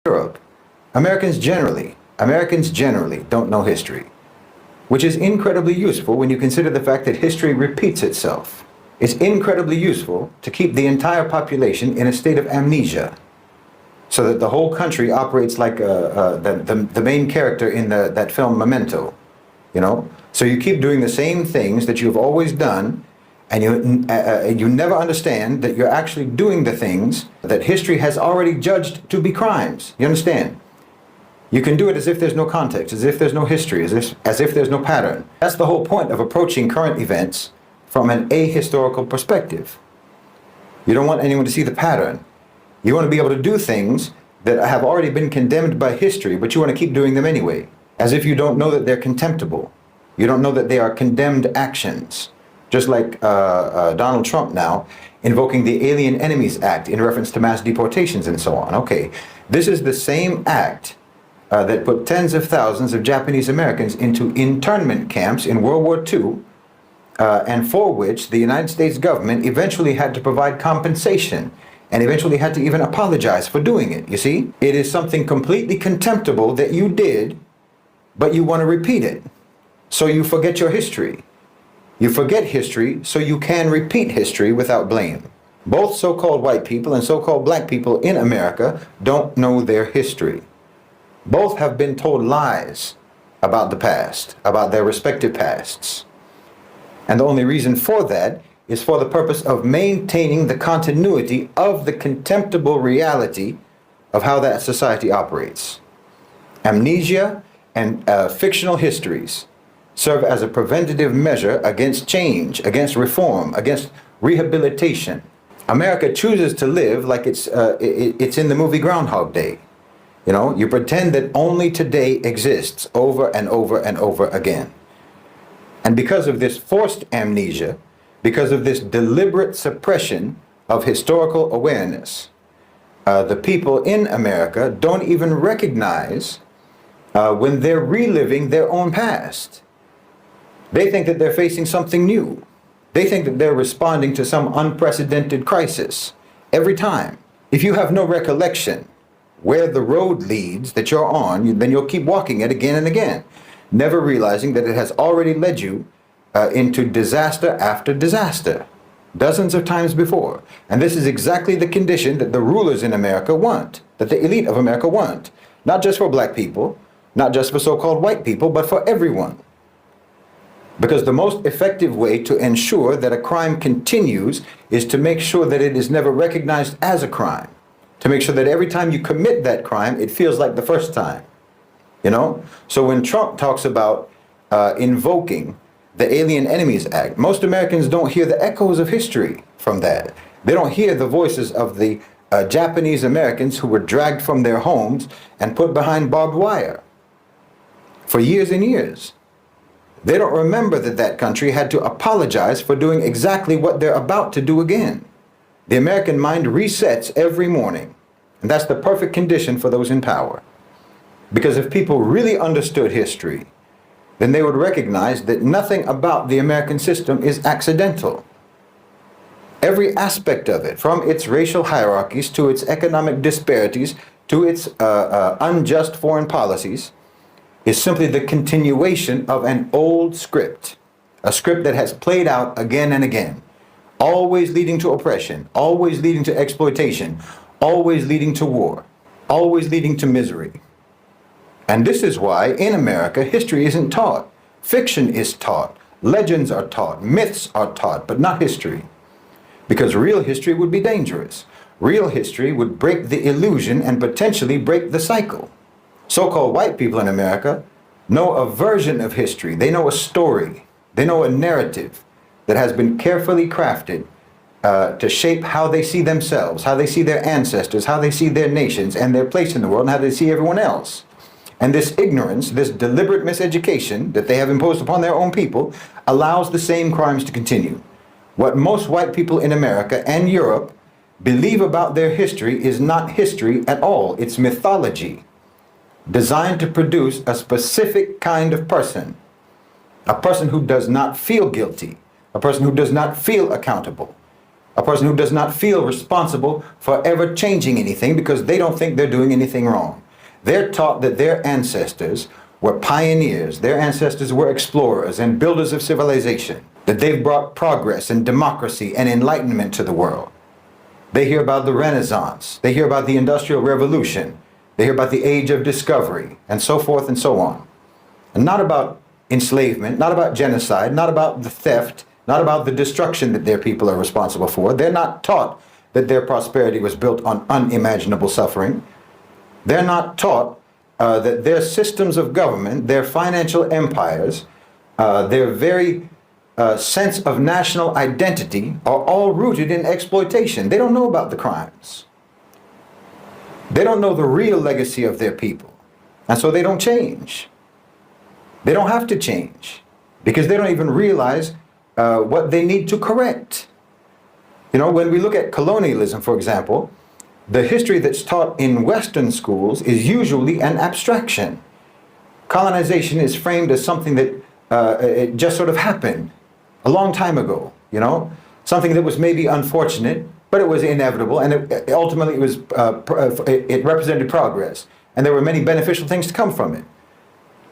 Europe, Americans generally don't know history, which is incredibly useful when you consider the fact that history repeats itself. It's incredibly useful to keep the entire population in a state of amnesia, so that the whole country operates like the main character in that film Memento, you know? So you keep doing the same things that you've always done, and you never understand that you're actually doing the things that history has already judged to be crimes. You understand? You can do it as if there's no context, as if there's no history, as if there's no pattern. That's the whole point of approaching current events from an ahistorical perspective. You don't want anyone to see the pattern. You want to be able to do things that have already been condemned by history, but you want to keep doing them anyway, as if you don't know that they're contemptible. You don't know that they are condemned actions. Just like Donald Trump now invoking the Alien Enemies Act in reference to mass deportations and so on. Okay, this is the same act that put tens of thousands of Japanese Americans into internment camps in World War II, and for which the United States government eventually had to provide compensation and eventually had to even apologize for doing it. You see, it is something completely contemptible that you did, but you want to repeat it. So you forget your history. You forget history so you can repeat history without blame. Both so-called white people and so-called black people in America don't know their history. Both have been told lies about the past, about their respective pasts. And the only reason for that is for the purpose of maintaining the continuity of the contemptible reality of how that society operates. Amnesia and fictional histories serve as a preventative measure against change, against reform, against rehabilitation. America chooses to live like it's in the movie Groundhog Day. You know, you pretend that only today exists over and over and over again. And because of this forced amnesia, because of this deliberate suppression of historical awareness, the people in America don't even recognize when they're reliving their own past. They think that they're facing something new. They think that they're responding to some unprecedented crisis every time. If you have no recollection where the road leads that you're on, then you'll keep walking it again and again, never realizing that it has already led you into disaster after disaster, dozens of times before. And this is exactly the condition that the rulers in America want, that the elite of America want, not just for black people, not just for so-called white people, but for everyone. Because the most effective way to ensure that a crime continues is to make sure that it is never recognized as a crime. To make sure that every time you commit that crime, it feels like the first time. You know? So when Trump talks about invoking the Alien Enemies Act, most Americans don't hear the echoes of history from that. They don't hear the voices of the Japanese Americans who were dragged from their homes and put behind barbed wire for years and years. They don't remember that that country had to apologize for doing exactly what they're about to do again. The American mind resets every morning, and that's the perfect condition for those in power. Because if people really understood history, then they would recognize that nothing about the American system is accidental. Every aspect of it, from its racial hierarchies to its economic disparities to its unjust foreign policies, is simply the continuation of an old script, a script that has played out again and again, always leading to oppression, always leading to exploitation, always leading to war, always leading to misery. And this is why in America history isn't taught. Fiction is taught, legends are taught, myths are taught, but not history. Because real history would be dangerous. Real history would break the illusion and potentially break the cycle. So-called white people in America know a version of history. They know a story. They know a narrative that has been carefully crafted to shape how they see themselves, how they see their ancestors, how they see their nations and their place in the world, and how they see everyone else. And this ignorance, this deliberate miseducation that they have imposed upon their own people allows the same crimes to continue. What most white people in America and Europe believe about their history is not history at all. It's mythology, designed to produce a specific kind of person, a person who does not feel guilty, a person who does not feel accountable, a person who does not feel responsible for ever changing anything because they don't think they're doing anything wrong. They're taught that their ancestors were pioneers, their ancestors were explorers and builders of civilization, that they've brought progress and democracy and enlightenment to the world. They hear about the Renaissance, they hear about the Industrial Revolution, they hear about the Age of Discovery, and so forth and so on. And not about enslavement, not about genocide, not about the theft, not about the destruction that their people are responsible for. They're not taught that their prosperity was built on unimaginable suffering. They're not taught that their systems of government, their financial empires, their very sense of national identity are all rooted in exploitation. They don't know about the crimes. They don't know the real legacy of their people. And so they don't change. They don't have to change because they don't even realize what they need to correct. You know, when we look at colonialism, for example, the history that's taught in Western schools is usually an abstraction. Colonization is framed as something that it just sort of happened a long time ago, you know, something that was maybe unfortunate, but it was inevitable, and ultimately it represented progress, and there were many beneficial things to come from it.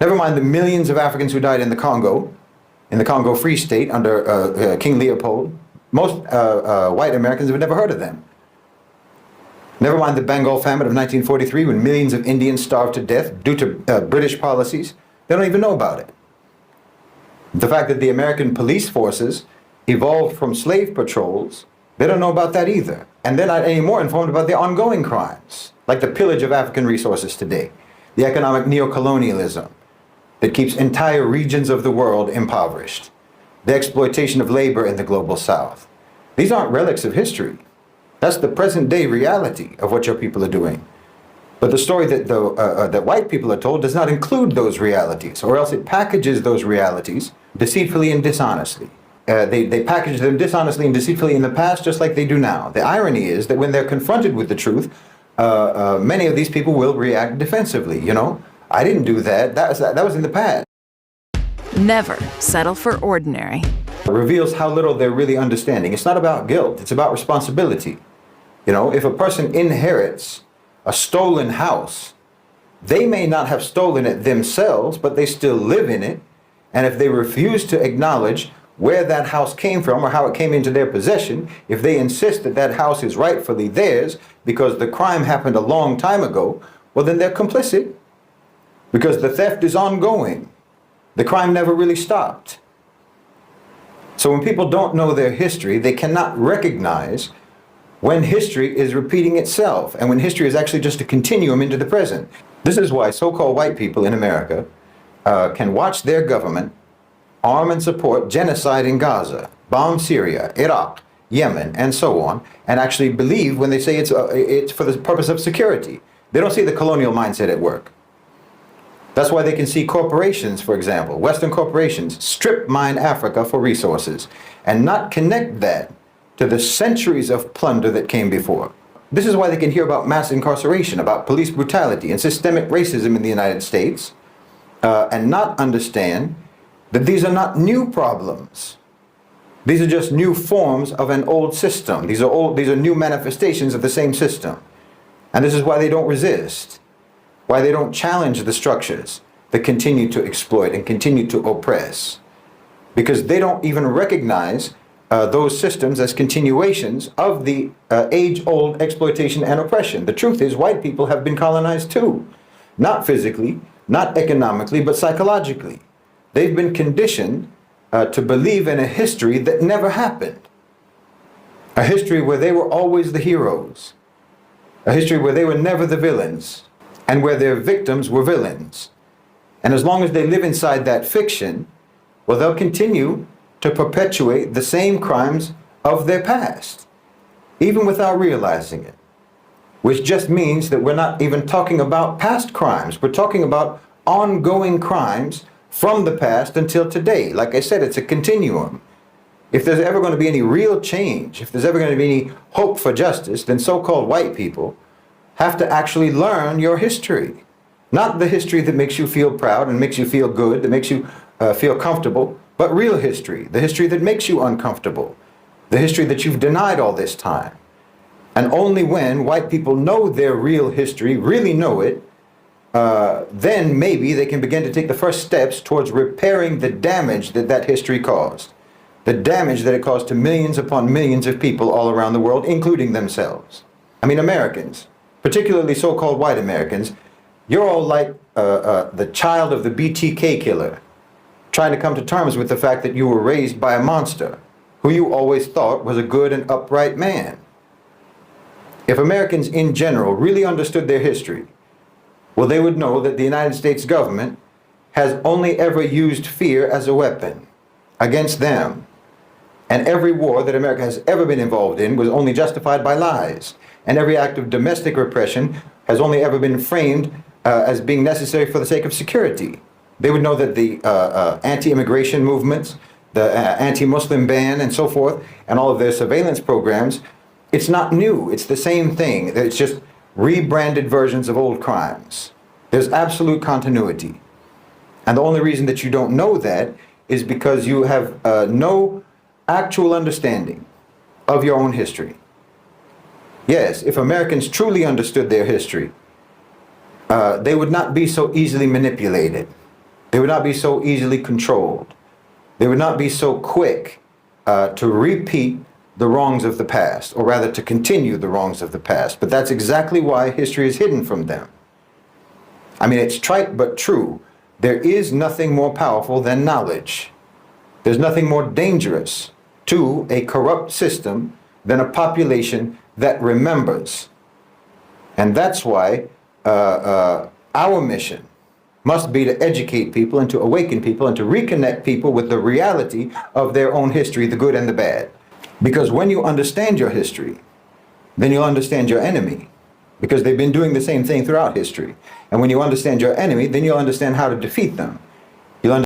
Never mind the millions of Africans who died in the Congo Free State under King Leopold. Most white Americans have never heard of them. Never mind the Bengal famine of 1943 when millions of Indians starved to death due to British policies. They don't even know about it. The fact that the American police forces evolved from slave patrols, they don't know about that either. And they're not any more informed about the ongoing crimes, like the pillage of African resources today, the economic neocolonialism that keeps entire regions of the world impoverished, the exploitation of labor in the global South. These aren't relics of history. That's the present day reality of what your people are doing. But the story that white people are told does not include those realities, or else it packages those realities deceitfully and dishonestly. They package them dishonestly and deceitfully in the past just like they do now. The irony is that when they're confronted with the truth, many of these people will react defensively. You know, I didn't do that. That was in the past. Never settle for ordinary. It reveals how little they're really understanding. It's not about guilt. It's about responsibility. You know, if a person inherits a stolen house, they may not have stolen it themselves, but they still live in it. And if they refuse to acknowledge where that house came from or how it came into their possession, if they insist that that house is rightfully theirs because the crime happened a long time ago, well, then they're complicit because the theft is ongoing. The crime never really stopped. So when people don't know their history, they cannot recognize when history is repeating itself and when history is actually just a continuum into the present. This is why so-called white people in America can watch their government arm and support genocide in Gaza, bomb Syria, Iraq, Yemen, and so on, and actually believe when they say it's for the purpose of security. They don't see the colonial mindset at work. That's why they can see corporations, for example, Western corporations, strip mine Africa for resources and not connect that to the centuries of plunder that came before. This is why they can hear about mass incarceration, about police brutality and systemic racism in the United States, and not understand that these are not new problems. These are just new forms of an old system. These are new manifestations of the same system. And this is why they don't resist, why they don't challenge the structures that continue to exploit and continue to oppress, because they don't even recognize those systems as continuations of the age-old exploitation and oppression. The truth is, white people have been colonized too, not physically, not economically, but psychologically. They've been conditioned to believe in a history that never happened, a history where they were always the heroes, a history where they were never the villains, and where their victims were villains. And as long as they live inside that fiction, well, they'll continue to perpetuate the same crimes of their past, even without realizing it. Which just means that we're not even talking about past crimes. We're talking about ongoing crimes from the past until today. Like I said, it's a continuum. If there's ever going to be any real change, if there's ever going to be any hope for justice, then so-called white people have to actually learn your history. Not the history that makes you feel proud and makes you feel good, that makes you feel comfortable, but real history, the history that makes you uncomfortable, the history that you've denied all this time. And only when white people know their real history, really know it, then maybe they can begin to take the first steps towards repairing the damage that that history caused. The damage that it caused to millions upon millions of people all around the world, including themselves. I mean, Americans, particularly so-called white Americans, you're all like the child of the BTK killer, trying to come to terms with the fact that you were raised by a monster who you always thought was a good and upright man. If Americans in general really understood their history, well, they would know that the United States government has only ever used fear as a weapon against them. And every war that America has ever been involved in was only justified by lies. And every act of domestic repression has only ever been framed as being necessary for the sake of security. They would know that the anti-immigration movements, the anti-Muslim ban and so forth, and all of their surveillance programs, it's not new. It's the same thing. It's just rebranded versions of old crimes. There's absolute continuity. And the only reason that you don't know that is because you have no actual understanding of your own history. Yes, if Americans truly understood their history, they would not be so easily manipulated. They would not be so easily controlled. They would not be so quick to repeat the wrongs of the past, or rather to continue the wrongs of the past. But that's exactly why history is hidden from them. I mean, it's trite but true. There is nothing more powerful than knowledge. There's nothing more dangerous to a corrupt system than a population that remembers. And that's why our mission must be to educate people and to awaken people and to reconnect people with the reality of their own history, the good and the bad. Because when you understand your history, then you'll understand your enemy, because they've been doing the same thing throughout history. And when you understand your enemy, then you'll understand how to defeat them.